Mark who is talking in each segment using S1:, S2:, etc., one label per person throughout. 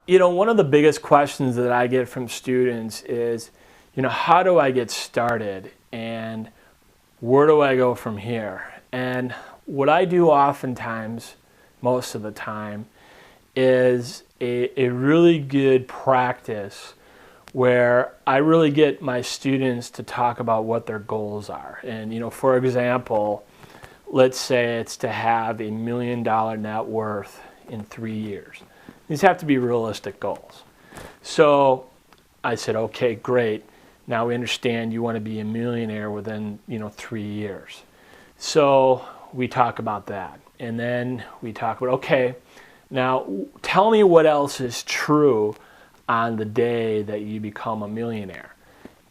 S1: One of the biggest questions that I get from students is, how do I get started and where do I go from here? And what I do oftentimes, most of the time, is a really good practice where I really get my students to talk about what their goals are. And, for example, let's say it's to have $1 million net worth in 3 years. These have to be realistic goals. So I said, okay, great. Now we understand you want to be a millionaire within, 3 years. So we talk about that. And then we talk about, okay, now tell me what else is true on the day that you become a millionaire.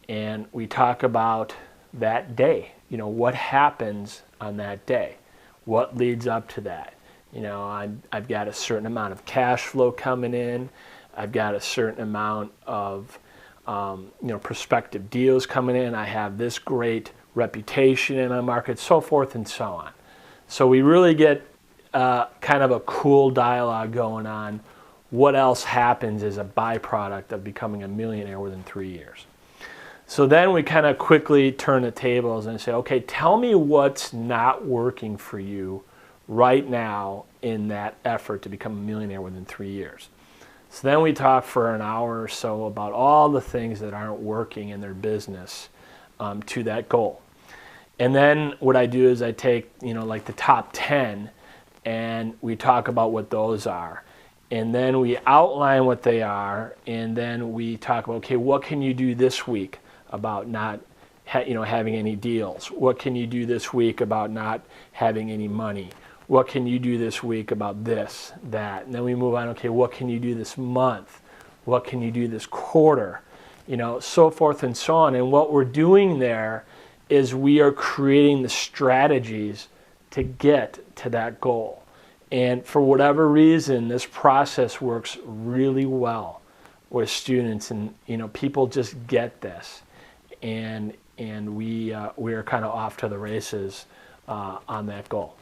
S1: And we talk about that day. What happens on that day? What leads up to that? I've got a certain amount of cash flow coming in. I've got a certain amount of prospective deals coming in. I have this great reputation in my market, so forth and so on. So we really get kind of a cool dialogue going on. What else happens as a byproduct of becoming a millionaire within 3 years? So then we kind of quickly turn the tables and say, okay, tell me what's not working for you right now in that effort to become a millionaire within 3 years. So then we talk for an hour or so about all the things that aren't working in their business to that goal. And then what I do is I take, like the top 10 and we talk about what those are. And then we outline what they are, and then we talk about, okay, what can you do this week about not having any deals? What can you do this week about not having any money? What can you do this week about this, that? And then we move on, okay, what can you do this month? What can you do this quarter? So forth and so on. And what we're doing there is we are creating the strategies to get to that goal. And for whatever reason, this process works really well with students, and people just get this, and we are kind of off to the races on that goal.